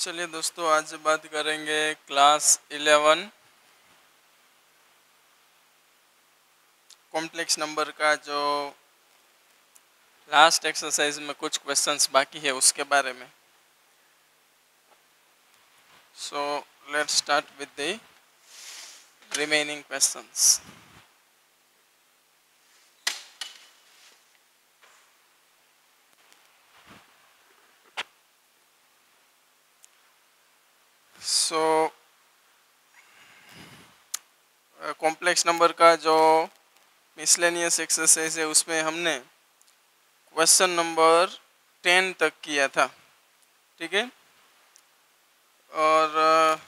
चलिए दोस्तों, आज बात करेंगे क्लास 11 कॉम्प्लेक्स नंबर का। जो लास्ट एक्सरसाइज में कुछ क्वेश्चंस बाकी है उसके बारे में। So let's start with the remaining questions. So complex number का जो मिसलेनियस एक्सरसाइज है उसमें हमने क्वेश्चन नंबर 10 तक किया था, ठीक है। और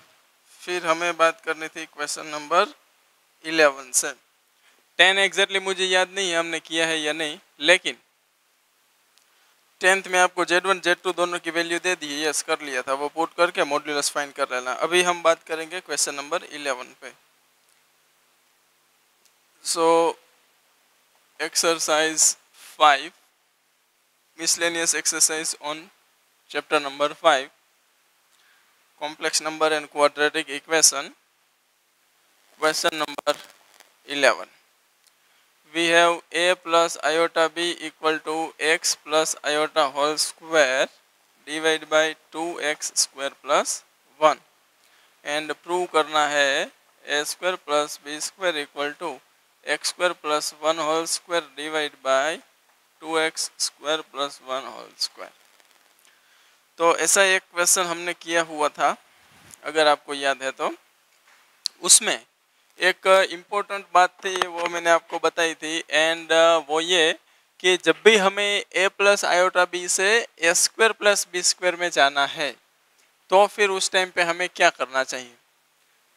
फिर हमें बात करनी थी क्वेश्चन नंबर 11 से। 10 एग्जैक्टली मुझे याद नहीं है हमने किया है या नहीं, लेकिन 10th में आपको Z1 Z2 दोनों की वैल्यू दे दी है, यस कर लिया था, वो पुट करके मॉड्यूलस फाइंड कर लेना। अभी हम बात करेंगे क्वेश्चन नंबर 11 पे। So exercise 5, miscellaneous exercise on chapter number 5, complex number and quadratic equation, question number 11। We have a plus iota b equal to x plus iota whole square divided by 2x square plus 1 and prove करना है a square plus b square equal to x square plus 1 whole square divided by 2x square plus 1 whole square। तो ऐसा एक question हमने किया हुआ था, अगर आपको याद है तो। उसमें एक इम्पोर्टेंट बात थी, वो मैंने आपको बताई थी, एंड वो ये कि जब भी हमें a प्लस आयोटा बी से a square plus B square में जाना है तो फिर उस टाइम पे हमें क्या करना चाहिए।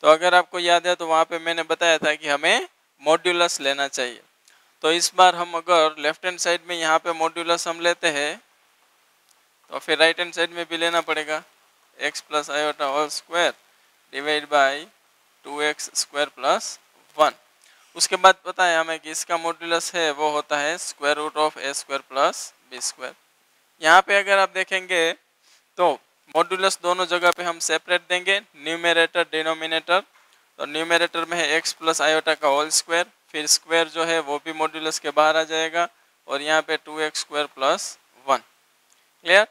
तो अगर आपको याद है तो वहाँ पे मैंने बताया था कि हमें मॉड्यूलस लेना चाहिए। तो इस बार हम अगर लेफ्ट हैंड साइड में यहाँ पे मॉड्यूलस हम लेते हैं तो फिर राइट हैंड साइड में भी लेना पड़ेगा, x plus iota whole square divide by 2x square plus 1। उसके बाद पता है हमें कि इसका मॉड्यूलस है वो होता है square root of a square plus B square. यहाँ पे अगर आप देखेंगे तो मॉड्यूलस दोनों जगह पे हम सेपरेट देंगे, न्यूमरेटर डिनोमिनेटर। तो न्यूमरेटर में है x प्लस आयोटा का होल स्क्वायर, फिर स्क्वायर जो है वो भी मॉड्यूलस के बाहर आ जाएगा, और यहाँ पे 2x स्क्वायर प्लस 1। क्लियर?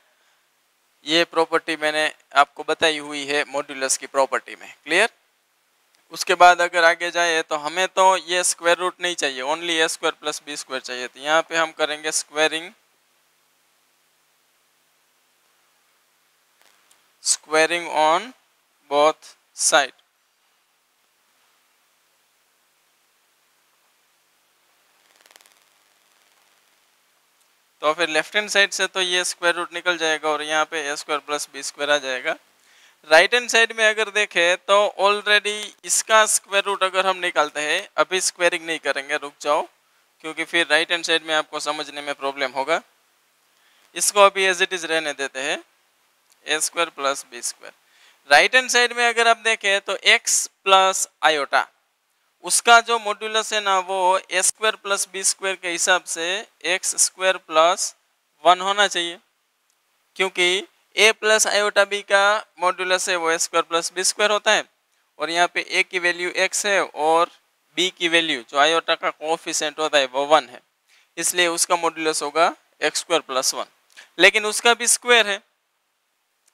ये प्रॉपर्टी मैंने आपको बताई हुई है मॉड्यूलस की प्रॉपर्टी में। क्लियर? उसके बाद अगर आगे जाए तो हमें तो ये स्क्वायर रूट नहीं चाहिए, only a square plus B square चाहिए। तो यहाँ पे हम करेंगे स्क्वेयरिंग ऑन बोथ साइड। तो फिर लेफ्ट हैंड साइड से तो ये स्क्वायर रूट निकल जाएगा और यहाँ पे a square plus B square आ जाएगा। राइट हैंड साइड में अगर देखें तो ऑलरेडी इसका स्क्वायर रूट अगर हम निकालते हैं, अभी स्क्वेयरिंग नहीं करेंगे, रुक जाओ, क्योंकि फिर राइट हैंड साइड में आपको समझने में प्रॉब्लम होगा। इसको अभी एज इट इज रहने देते हैं, a square plus B square. Right hand side में अगर आप देखें तो x प्लस आयोटा, उसका जो मॉड्यूलस है ना वो a square plus B square के हिसाब से x स्क्वायर प्लस 1 होना चाहिए, क्योंकि a प्लस आयोटा b का मॉड्यूलस है वो a square plus B square होता है, और यहाँ पे a की वैल्यू x है और b की वैल्यू जो आयोटा का कोएफिशिएंट होता है वो 1 है, इसलिए उसका मॉड्यूलस होगा x स्क्वायर प्लस 1। लेकिन उसका भी स्क्वायर है,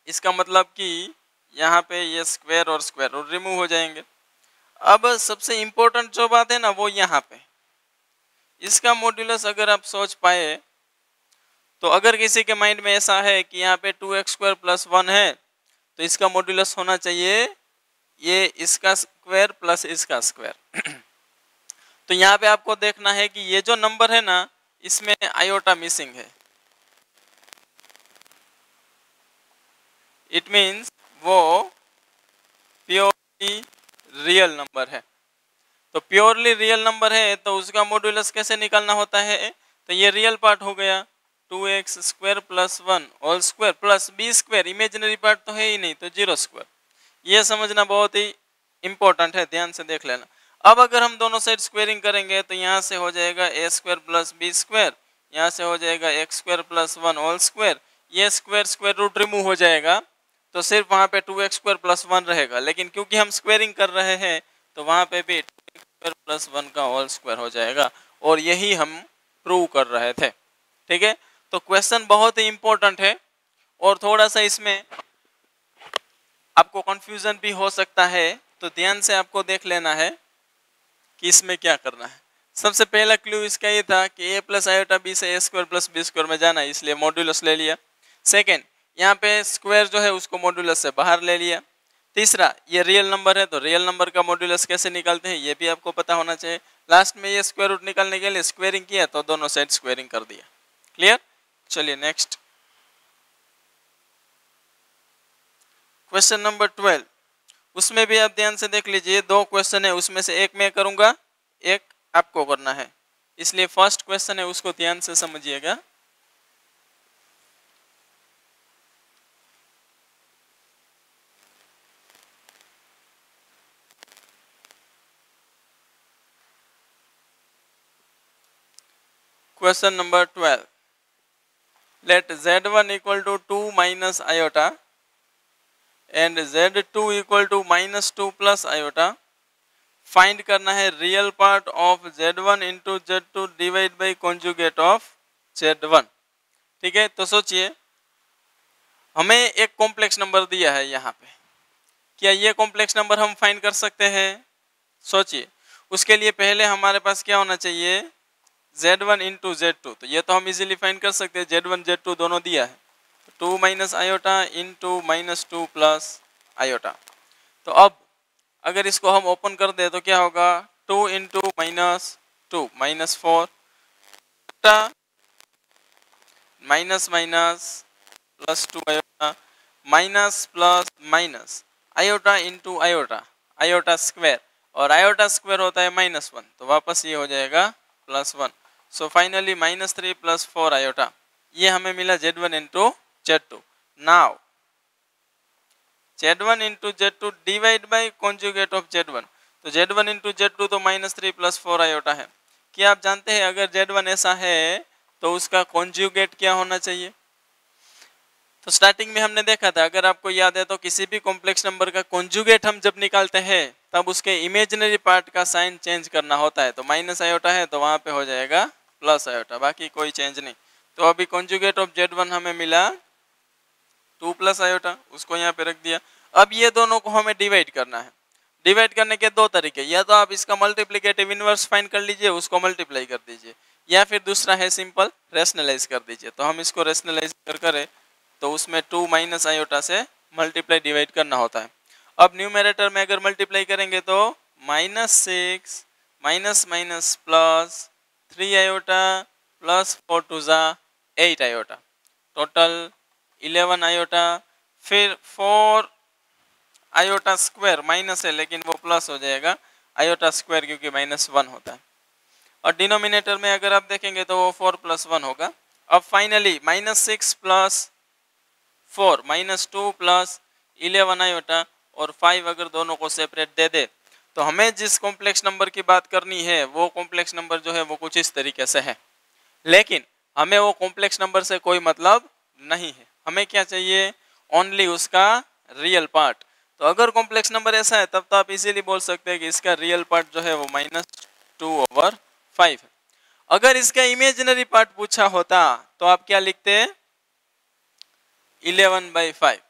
इसका मतलब कि यहाँ पे ये स्क्वायर और स्क्वायर रूट रिमूव हो जाएंगे। अब सबसे इम्पोर्टेंट जो बात है ना वो यहाँ पे इसका मॉड्यूलस अगर आप सोच पाए तो अगर किसी के माइंड में ऐसा है कि यहाँ पे 2x स्क्वायर प्लस 1 है तो इसका मॉड्यूलस होना चाहिए ये इसका स्क्वायर प्लस इसका स्क्वायर। तो यहाँ पे आपको देखना है कि ये जो नंबर है ना इसमें आयोटा मिसिंग है, इट मीन्स वो प्योरली रियल नंबर है। तो प्योरली रियल नंबर है तो उसका मॉड्यूलस कैसे निकालना होता है, तो ये रियल पार्ट हो गया 2x square plus 1 whole square plus B square, imaginary part तो है ही नहीं तो 0 स्क्वायर। ये समझना बहुत ही इंपॉर्टेंट है, ध्यान से देख लेना। अब अगर हम दोनों साइड स्क्वायरिंग करेंगे तो यहाँ से हो जाएगा a square plus B square, यहाँ से हो जाएगा x square plus 1 whole square, ये स्क्वायर स्क्वायर रूट रिमूव हो जाएगा, तो तो सिर्फ वहाँ पे 2x² + 1 रहेगा, लेकिन क्योंकि हम स्क्वायरिंग कर रहे हैं तो वहाँ पे भी 2x² + 1 का होल स्क्वायर हो जाएगा, और यही हम प्रूव कर रहे थे। ठीक है, तो क्वेश्चन बहुत ही इंपॉर्टेंट है, और थोड़ा सा इसमें आपको कंफ्यूजन भी हो सकता है, तो ध्यान से आपको देख लेना है कि इसमें क्या करना है। सबसे पहला क्लू इसका ये था कि a + i b से a² + b² में जाना है, इसलिए मॉड्यूलस ले लिया। सेकेंड, यहाँ पे स्क्वायर जो है उसको मॉड्यूलस से बाहर ले लिया। तीसरा, ये रियल नंबर है तो रियल नंबर का मॉड्यूलस कैसे निकालते हैं ये भी आपको पता होना चाहिए। लास्ट में ये स्क्वायर रूट निकालने के लिए स्क्वायरिंग किया तो दोनों साइड स्क्वायरिंग कर दिया। क्लियर? चलिए नेक्स्ट क्वेश्चन नंबर 12। उसमें भी आप ध्यान से देख लीजिए, दो क्वेश्चन है, उसमें से एक मैं करूंगा, एक आपको करना है, इसलिए फर्स्ट क्वेश्चन है उसको ध्यान से समझिएगा। Question number 12. Let z1 equal to 2 minus iota and z2 equal to minus 2 plus iota. Find करना है real part of z1 into z2 divide by conjugate of z1। ठीक है, तो सोचिए हमें एक कॉम्प्लेक्स नंबर दिया है यहाँ पे, क्या ये कॉम्प्लेक्स नंबर हम फाइंड कर सकते हैं? सोचिए, उसके लिए पहले हमारे पास क्या होना चाहिए, z1 into z2, तो ये तो हम इजीली फाइंड कर सकते हैं, z1 z2 दोनों दिया है, 2 minus iota into minus 2 plus iota। तो अब अगर इसको हम ओपन कर दे तो क्या होगा, 2 into minus 2 minus 4 minus minus plus 2 iota minus plus minus iota into iota, iota square, और आयोटा स्क्वायर होता है -1, तो वापस ये हो जाएगा +1। सो फाइनली -3 + 4 आयोटा, ये हमें मिला z1 into z2। Now z1 into z2 divide by conjugate of z1, तो z1 इंटू z2 तो -3 + 4 आयोटा है। क्या आप जानते हैं अगर z1 ऐसा है तो उसका कॉन्जुगेट क्या होना चाहिए? तो स्टार्टिंग में हमने देखा था, अगर आपको याद है तो किसी भी कॉम्प्लेक्स नंबर का कॉन्जुगेट हम जब निकालते हैं तब उसके इमेजिनरी पार्ट का साइन चेंज करना होता है, तो माइनस आयोटा है तो वहां पे हो जाएगा प्लस आयोटा, बाकी कोई चेंज नहीं। तो अभी कॉन्जुगेट ऑफ z1 हमें मिला 2 + आयोटा, उसको यहाँ पे रख दिया। अब ये दोनों को हमें डिवाइड करना है। डिवाइड करने के दो तरीके, या तो आप इसका मल्टीप्लिकेटिव इनवर्स फाइंड कर लीजिए, उसको मल्टीप्लाई कर दीजिए, या फिर दूसरा है सिंपल रेशनलाइज कर दीजिए। तो हम इसको रेशनलाइज करें तो उसमें 2 माइनस आयोटा से मल्टीप्लाई डिवाइड करना होता है। अब न्यूमरेटर में अगर मल्टीप्लाई करेंगे तो -6 minus minus plus 3 iota plus 4 2 8 iota, total 11 iota, फिर 4 आयोटा स्क्वायर, माइनस है लेकिन वो प्लस हो जाएगा आयोटा स्क्वायर क्योंकि -1 होता है। और डिनोमिनेटर में अगर आप देखेंगे तो वो 4 + 1 होगा। अब फाइनली -6 + 4 -2 + 11 आयोटा और 5 अगर दोनों को सेपरेट दे दे तो हमें जिस कॉम्प्लेक्स नंबर की बात करनी है वो कॉम्प्लेक्स नंबर जो है वो कुछ इस तरीके से है, लेकिन हमें वो कॉम्प्लेक्स नंबर से कोई मतलब नहीं है, हमें क्या चाहिए, ओनली उसका रियल पार्ट। तो अगर कॉम्प्लेक्स नंबर ऐसा है तब तो आप इजीली बोल सकते हैं कि इसका रियल पार्ट जो है वो -2/5 है। अगर इसका इमेजिनरी पार्ट पूछा होता तो आप क्या लिखते हैं, 11/5।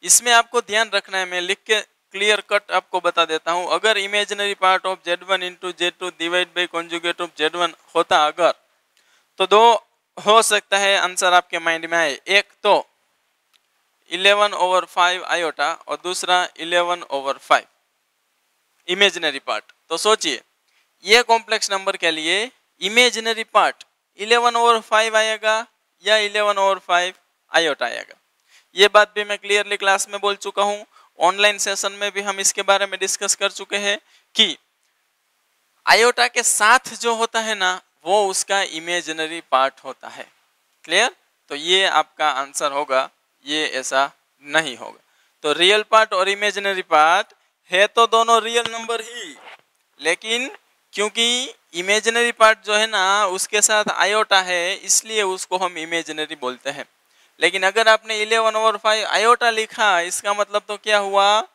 इसमें आपको ध्यान रखना है, मैं लिख के क्लियर कट आपको बता देता हूं, अगर imaginary part of z1 into z2 divide by conjugate of z1 होता अगर, तो दो हो सकता है आंसर आपके माइंड में आए, एक तो 11/5 आयोटा और दूसरा 11/5 इमेजिनरी पार्ट। तो सोचिए ये कॉम्प्लेक्स नंबर के लिए इमेजिनरी पार्ट 11/5 आएगा या 11/5 आयोटा आएगा। ये बात भी मैं क्लियरली क्लास में बोल चुका हूँ, ऑनलाइन सेशन में भी हम इसके बारे में डिस्कस कर चुके हैं कि आयोटा के साथ जो होता है ना वो उसका इमेजिनरी पार्ट होता है। क्लियर? तो ये आपका आंसर होगा, ये ऐसा नहीं होगा। तो रियल पार्ट और इमेजिनरी पार्ट है तो दोनों रियल नंबर ही, लेकिन क्योंकि इमेजिनरी पार्ट जो है ना उसके साथ आयोटा है इसलिए उसको हम इमेजिनरी बोलते हैं। लेकिन अगर आपने 11/5 आयोटा लिखा, इसका मतलब तो क्या हुआ,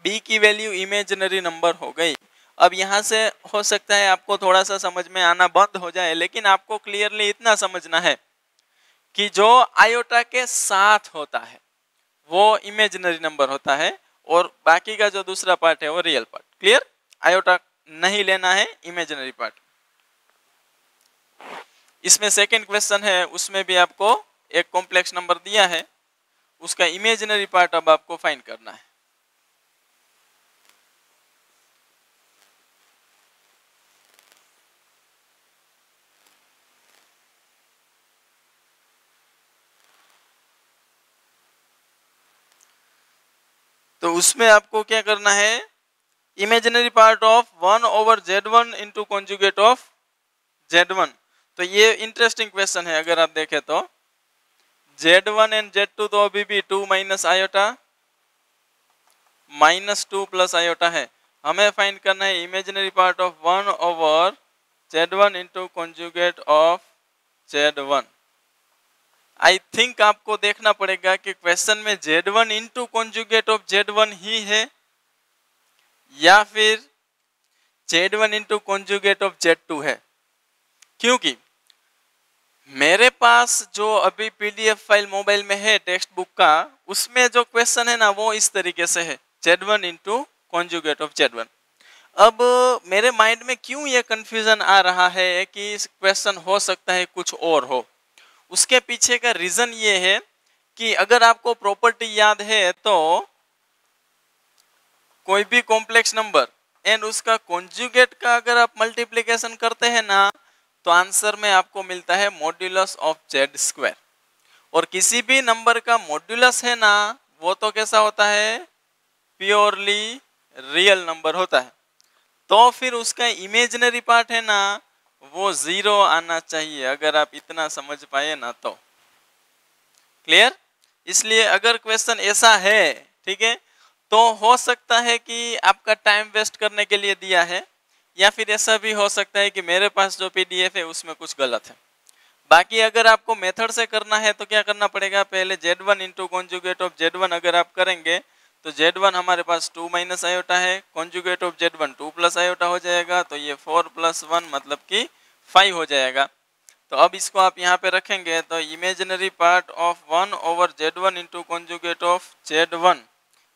b की वैल्यू इमेजिनरी नंबर हो गई। अब यहाँ से हो सकता है आपको थोड़ा सा समझ में आना बंद हो जाए, लेकिन आपको क्लियरली इतना समझना है कि जो आयोटा के साथ होता है वो इमेजिनरी नंबर होता है और बाकी का जो दूसरा पार्ट है वो रियल पार्ट। क्लियर? आयोटा नहीं लेना है, इमेजिनरी पार्ट। इसमें सेकंड क्वेश्चन है, उसमें भी आपको एक कॉम्प्लेक्स नंबर दिया है, उसका इमेजिनरी पार्ट अब आपको फाइंड करना है। तो उसमें आपको क्या करना है, imaginary part of 1/z1 into conjugate of z1। तो ये इंटरेस्टिंग क्वेश्चन है। अगर आप देखें तो z1 एंड z2 तो अभी भी 2 माइनस आयोटा -2 प्लस आयोटा है। हमें फाइंड करना है imaginary part of 1/z1 into conjugate of z1। I think आपको देखना पड़ेगा कि क्वेश्चन में z1 into conjugate of z1 ही है या फिर z1 into conjugate of z2 है, क्योंकि मेरे पास जो अभी पीडीएफ फाइल मोबाइल में है टेक्स्ट बुक का, उसमें जो क्वेश्चन है ना वो इस तरीके से है, z1 into conjugate of z1। अब मेरे माइंड में क्यों ये कंफ्यूजन आ रहा है कि क्वेश्चन हो सकता है कुछ और हो, उसके पीछे का रीजन ये है कि अगर आपको प्रॉपर्टी याद है तो कोई भी कॉम्प्लेक्स नंबर एंड उसका कॉन्जुगेट का अगर आप मल्टीप्लिकेशन करते हैं ना तो आंसर में आपको मिलता है मॉड्यूलस ऑफ जेड स्क्वायर। और किसी भी नंबर का मॉड्यूलस है ना वो तो कैसा होता है, प्योरली रियल नंबर होता है। तो फिर उसका इमेजिनरी पार्ट है ना वो 0 आना चाहिए, अगर आप इतना समझ पाए ना तो। क्लियर? इसलिए अगर क्वेश्चन ऐसा है, ठीक है, तो हो सकता है कि आपका टाइम वेस्ट करने के लिए दिया है, या फिर ऐसा भी हो सकता है कि मेरे पास जो पीडीएफ है उसमें कुछ गलत है। बाकी अगर आपको मेथड से करना है तो क्या करना पड़ेगा, पहले z1 into conjugate of z1 अगर आप करेंगे तो z1 हमारे पास 2 माइनस आयोटा है, conjugate of z1 2 plus iota हो जाएगा, तो ये 4 + 1 मतलब कि 5 हो जाएगा। तो अब इसको आप यहाँ पे रखेंगे तो imaginary part of 1/z1 into conjugate of z1,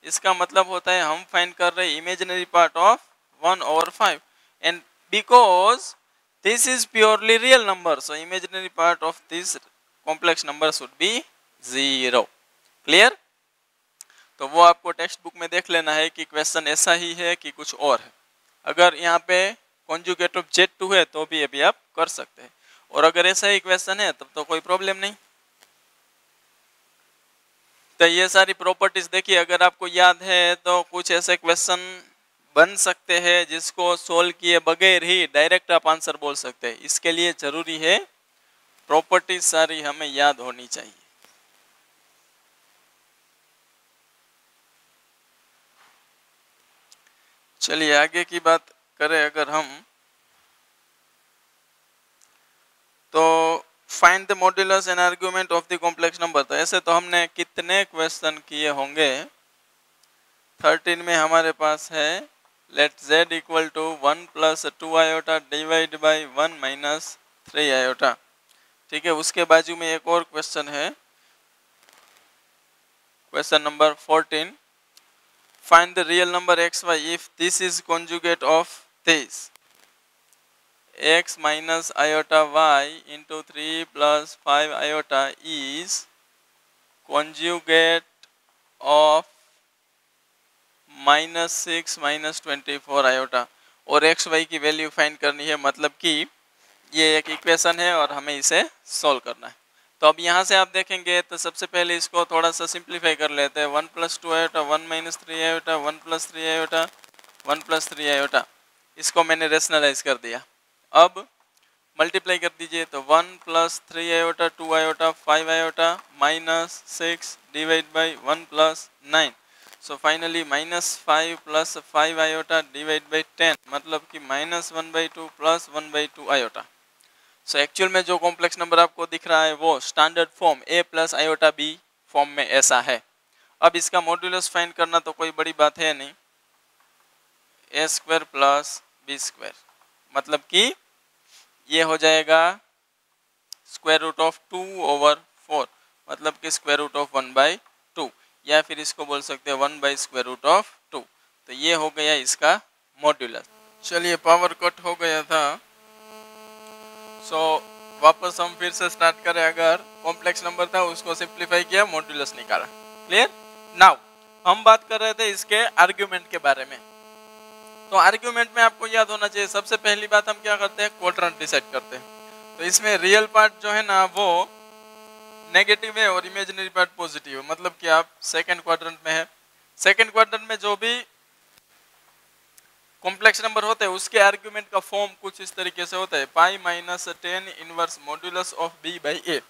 इसका मतलब होता है हम फाइंड कर रहे हैं imaginary part of 1/5 and because this is purely real number, so imaginary part of this complex number should be 0. Clear? तो वो आपको टेक्स्ट बुक में देख लेना है कि क्वेश्चन ऐसा ही है कि कुछ और है। अगर यहाँ पे कॉन्जुगेट ऑफ z2 है तो भी अभी आप कर सकते हैं, और अगर ऐसा ही क्वेश्चन है तब तो कोई प्रॉब्लम नहीं। तो ये सारी प्रॉपर्टीज देखिए, अगर आपको याद है तो कुछ ऐसे क्वेश्चन बन सकते हैं जिसको सोल्व किए बगैर ही डायरेक्ट आप आंसर बोल सकते हैं। इसके लिए जरूरी है प्रॉपर्टीज सारी हमें याद होनी चाहिए। चलिए आगे की बात करें अगर हम, तो find the modulus and argument of the complex number. तो ऐसे तो हमने कितने क्वेश्चन किए होंगे, 13 में हमारे पास है let z equal to 1 + 2 iota divide by 1 - 3 iota। ठीक है, उसके बाजू में एक और क्वेश्चन है, question number 14, find the real number xy if this is conjugate of this x - iota y into 3 + 5 iota is conjugate of -6 - 24 iota, और x Y की वैल्यू फाइंड करनी है। मतलब कि ये एक इक्वेशन है और हमें इसे सॉल्व करना है। तो अब यहाँ से आप देखेंगे तो सबसे पहले इसको थोड़ा सा सिंप्लीफाई कर लेते हैं। 1 + 2 आयोटा, 1 - 3 आयोटा, 1 + 3 आयोटा, 1 + 3 आयोटा, इसको मैंने रेशनलाइज कर दिया। अब मल्टीप्लाई कर दीजिए तो 1 + 3 iota, 2 iota, 5 iota, -6 divide by 1 + 9, so finally -5 + 5 iota divide by 10, मतलब कि -1/2 + 1/2 आयोटा। सो एक्चुअल में जो कॉम्प्लेक्स नंबर आपको दिख रहा है वो standard form a plus iota b form में ऐसा है। अब इसका मॉड्यूलस फाइंड करना तो कोई बड़ी बात है नहीं, a square plus b square, मतलब कि ये हो जाएगा स्क्वायर रूट ऑफ 2/4, मतलब कि स्क्वायर रूट ऑफ 1/2, या फिर इसको बोल सकते हैं 1 स्क्वायर रूट ऑफ 2। तो ये हो गया इसका मॉड्यूलस। चलिए पावर कट हो गया था, सो वापस हम फिर से स्टार्ट करें। अगर कॉम्प्लेक्स नंबर था उसको सिंप्लीफाई किया, मॉड्यूलस निकाला। क्लियर? नाउ हम बात कर रहे थे इसके आर्ग्यूमेंट के बारे में। तो आर्ग्यूमेंट में आपको याद होना चाहिए, सबसे पहली बात हम क्या करते हैं, क्वाड्रेंट डिसाइड करते हैं। तो इसमें रियल पार्ट जो है ना वो नेगेटिव है और इमेजिनरी पार्ट पॉजिटिव है, मतलब कि आप सेकंड क्वाड्रेंट में है। सेकंड क्वाड्रेंट में जो भी कॉम्प्लेक्स नंबर होते हैं उसके आर्ग्यूमेंट का फॉर्म कुछ इस तरीके से होता है, pi minus 10 inverse modulus of b by a,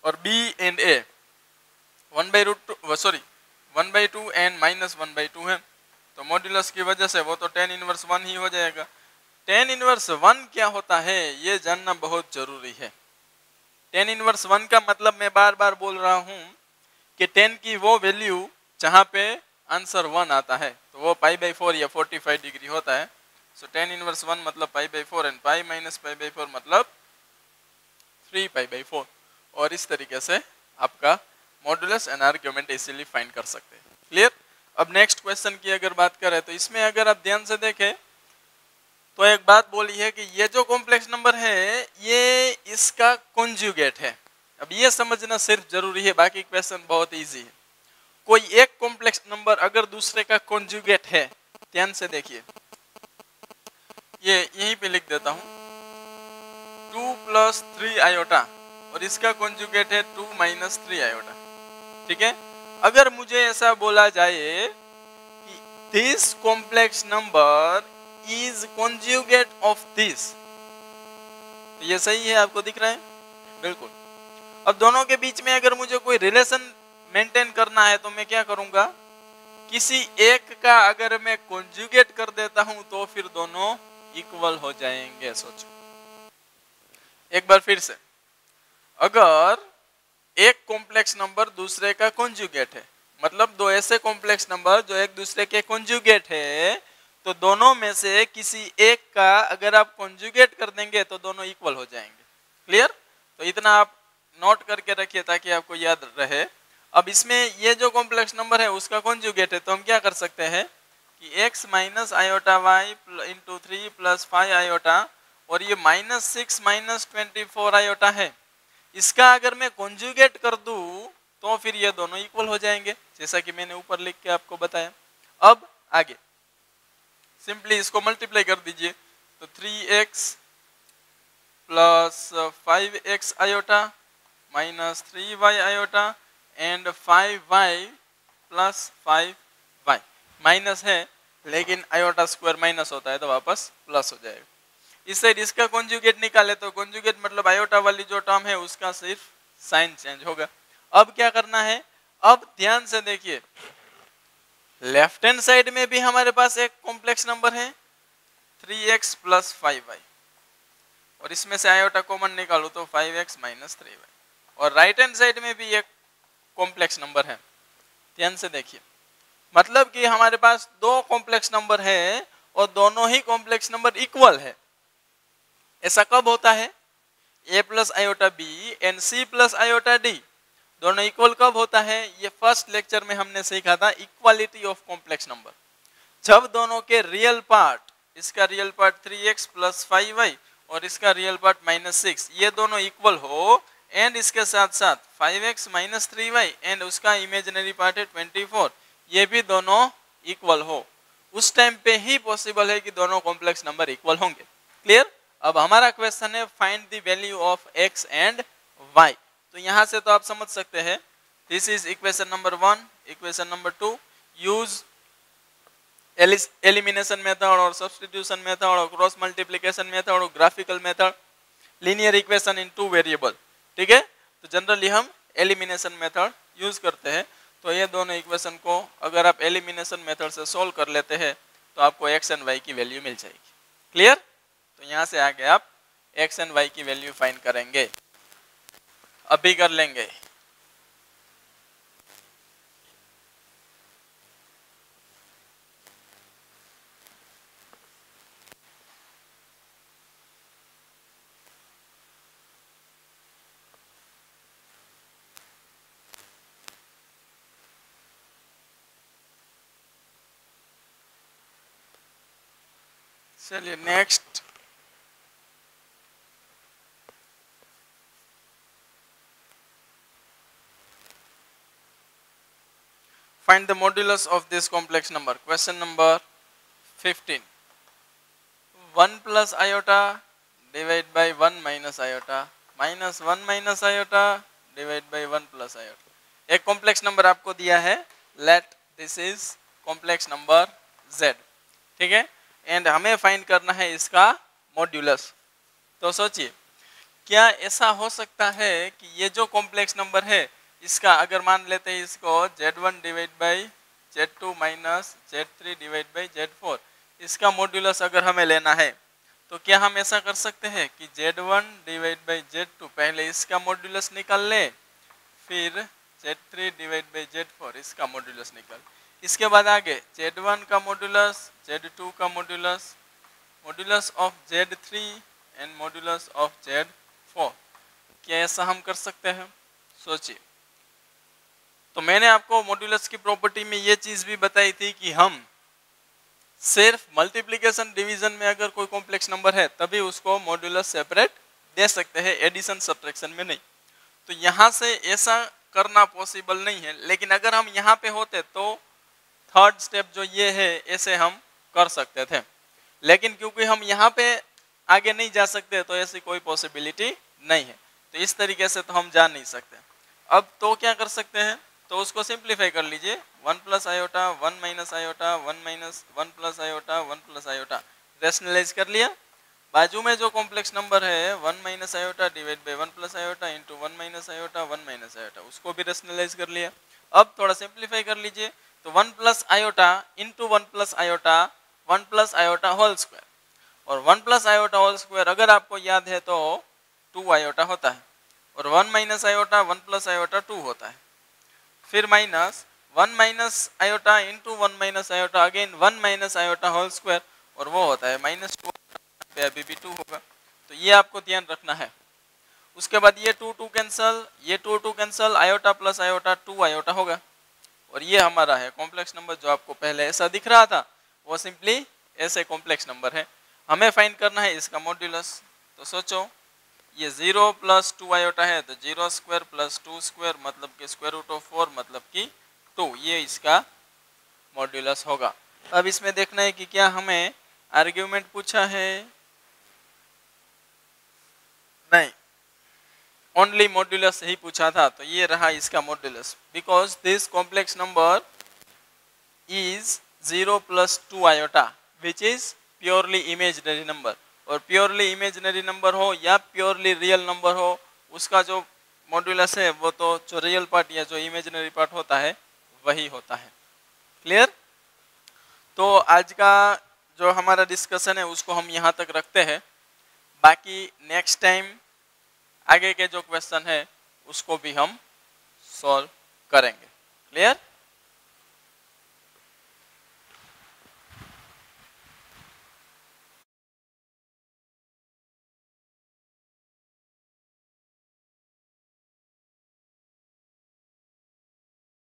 और b and a 1/2 and minus 1/2 है। तो मॉड्यूलस की वजह से वो तो 10 इनवर्स 1 ही हो जाएगा। 10 इनवर्स 1 क्या होता है ये जानना बहुत जरूरी है। 10 इनवर्स 1 का मतलब मैं बार बार बोल रहा हूँ कि 10 की वो वैल्यू जहाँ पे आंसर 1 आता है तो वो π/4 या 45 डिग्री होता है। सो 10 इनवर्स 1 मतलब π/4 एंड पाई माइनस π/4 मतलब 3π/4, और इस तरीके से आपका modulus and argument easily find कर सकते हैं। क्लियर? अब नेक्स्ट क्वेश्चन की अगर बात करें तो इसमें अगर आप ध्यान से देखें तो एक बात बोली है कि ये जो कॉम्प्लेक्स नंबर है ये इसका कॉन्जुगेट है। अब ये समझना सिर्फ जरूरी है, बाकी क्वेश्चन बहुत इजी है। कोई एक कॉम्प्लेक्स नंबर अगर दूसरे का कॉन्जुगेट है, ध्यान से देखिए, ये यहीं पे लिख देता हूं 2 + 3 आयोटा, और इसका कॉन्जुगेट है 2 - 3 आयोटा। ठीक है? अगर मुझे ऐसा बोला जाए कि this complex number is conjugate of this, तो ये सही है, आपको दिख रहा है? बिल्कुल। अब दोनों के बीच में अगर मुझे कोई रिलेशन मेंटेन करना है तो मैं क्या करूंगा, किसी एक का अगर मैं कॉन्जुगेट कर देता हूं तो फिर दोनों इक्वल हो जाएंगे। सोचो एक बार फिर से, अगर एक कॉम्प्लेक्स नंबर दूसरे का कॉन्जुगेट है, मतलब दो ऐसे कॉम्प्लेक्स नंबर जो एक दूसरे के कॉन्जुगेट है, तो दोनों में से किसी एक का अगर आप कॉन्जुगेट कर देंगे तो दोनों इक्वल हो जाएंगे। क्लियर? तो इतना आप नोट करके रखिए ताकि आपको याद रहे। अब इसमें ये जो कॉम्प्लेक्स नंबर है उसका कॉन्जुगेट है, तो हम क्या कर सकते हैं कि x - आयोटा y × 3 + 5 आयोटा, और ये -6 - 24 आयोटा है, इसका अगर मैं कॉन्जुगेट कर दूं तो फिर ये दोनों इक्वल हो जाएंगे, जैसा कि मैंने ऊपर लिख के आपको बताया। अब आगे सिंपली इसको मल्टीप्लाई कर दीजिए, तो 3x + 5x iota -3y iota and 5y + 5y, minus है लेकिन आयोटा स्क्वायर माइनस होता है तो वापस प्लस हो जाएगा। इस साइड इसका कॉन्जुगेट निकाले तो कॉन्जुगेट मतलब आयोटा वाली जो टर्म है उसका सिर्फ साइन चेंज होगा। अब क्या करना है, अब ध्यान से देखिए, लेफ्ट हैंड साइड में भी हमारे पास एक कॉम्प्लेक्स नंबर है 3x + 5y, और इसमें से आयोटा कॉमन निकालो तो 5x - 3y, और राइट हैंड साइड में भी एक कॉम्प्लेक्स नंबर है। ध्यान से देखिए, मतलब कि हमारे पास दो कॉम्प्लेक्स नंबर है और दोनों ही कॉम्प्लेक्स नंबर इक्वल है। ऐसा कब होता है, a + iota b and c + iota d दोनों इक्वल कब होता है, ये फर्स्ट लेक्चर में हमने सीखा था, इक्वालिटी ऑफ कॉम्प्लेक्स नंबर। जब दोनों के रियल पार्ट, इसका रियल पार्ट 3x + 5y और इसका रियल पार्ट -6, ये दोनों इक्वल हो, एंड इसके साथ साथ 5x - 3y एंड उसका इमेजिनरी पार्ट है 24, ये भी दोनों इक्वल हो, उस टाइम पे ही पॉसिबल है कि दोनों कॉम्प्लेक्स नंबर इक्वल होंगे। क्लियर? अब हमारा क्वेश्चन है find the value of x and y। तो यहाँ से तो आप समझ सकते हैं, this is equation number 1, equation number 2, use elimination method और सब्स्टिट्यूशन मेथड और क्रॉस मल्टीप्लिकेशन मेथड और graphical method, linear equation in 2 variable. ठीक है? तो जनरली हम एलिमिनेशन मेथड यूज करते हैं। तो ये दोनों इक्वेशन को अगर आप एलिमिनेशन मेथड से सोल्व कर लेते हैं तो आपको x एंड y की वैल्यू मिल जाएगी। क्लियर? तो यहाँ से आगे आप एक्स एंड वाई की वैल्यू फाइंड करेंगे, अभी कर लेंगे। चलिए next, find the modulus of this complex number. Question number 15. 1 plus iota divide by 1 minus iota minus 1 minus iota divide by 1 plus iota. एक कॉम्प्लेक्स नंबर आपको दिया है, let this is complex number z, ठीक है, and हमें find करना है इसका मॉड्यूलस। तो सोचिए, क्या ऐसा हो सकता है कि ये जो कॉम्प्लेक्स नंबर है इसका अगर मान लेते हैं इसको z1 divide by z2 minus z3 divide by z4, इसका मॉड्यूलस अगर हमें लेना है तो क्या हम ऐसा कर सकते हैं कि z1 डिवाइड बाई z2 पहले इसका मॉड्यूलस निकाल ले, फिर z3 डिवाइड बाई z4 इसका मॉड्यूलस निकाल, इसके बाद आगे z1 का मॉड्यूलस, z2 का modulus, modulus of z3 and modulus of z4। क्या ऐसा हम कर सकते हैं? सोचिए। तो मैंने आपको मॉड्यूलस की प्रॉपर्टी में ये चीज भी बताई थी कि हम सिर्फ मल्टीप्लिकेशन डिवीजन में अगर कोई कॉम्प्लेक्स नंबर है तभी उसको मॉड्यूलस सेपरेट दे सकते हैं, एडिशन सब्ट्रैक्शन में नहीं। तो यहाँ से ऐसा करना पॉसिबल नहीं है, लेकिन अगर हम यहाँ पे होते तो थर्ड स्टेप जो ये है ऐसे हम कर सकते थे, लेकिन क्योंकि हम यहाँ पे आगे नहीं जा सकते तो ऐसी कोई पॉसिबिलिटी नहीं है, तो इस तरीके से तो हम जा नहीं सकते। अब तो क्या कर सकते हैं, तो उसको सिंप्लीफाई कर लीजिए, 1 plus iota 1 minus iota 1 minus 1 plus iota 1 plus iota, rationalise कर लिया। बाजू में जो कॉम्प्लेक्स नंबर है 1 minus iota divide by 1 plus iota into 1 minus iota 1 minus iota, उसको भी रेशनलाइज कर लिया। अब थोड़ा सिंप्लीफाई कर लीजिए, तो 1 plus iota into 1 plus iota 1 plus iota whole square, और 1 प्लस आयोटा होल स्क्वायर अगर आपको याद है तो 2 आयोटा होता है, और 1 माइनस आयोटा 1 प्लस आयोटा 2 होता है, फिर minus 1 minus iota into 1 minus iota again 1 minus iota whole square, और वो होता है -2 पे अभी भी 2 होगा, तो ये आपको ध्यान रखना है। उसके बाद ये 2 कैंसल, ये 2 cancel, iota plus iota 2 iota होगा, और ये हमारा है कॉम्प्लेक्स नंबर जो आपको पहले ऐसा दिख रहा था वो सिंपली ऐसे कॉम्प्लेक्स नंबर है। हमें फाइंड करना है इसका मॉड्यूलस। तो सोचो, ये 0 प्लस 2 आयोटा है तो 0 स्क्वायर प्लस 2 स्क्वायर मतलब कि स्क्वायर रूट ऑफ 4 मतलब कि 2, ये इसका मॉड्यूलस होगा। अब इसमें देखना है कि क्या हमें आर्ग्यूमेंट पूछा है, नहीं, ओनली मॉड्यूलस ही पूछा था, तो ये रहा इसका modulus, because this complex number is 0 plus 2 iota which is purely imaginary number, और प्योरली इमेजिनरी नंबर हो या प्योरली रियल नंबर हो उसका जो मॉड्यूलस है वो तो जो रियल पार्ट या जो इमेजिनरी पार्ट होता है वही होता है। क्लियर? तो आज का जो हमारा डिस्कशन है उसको हम यहाँ तक रखते हैं, बाकी नेक्स्ट टाइम आगे के जो क्वेश्चन है उसको भी हम सॉल्व करेंगे। क्लियर?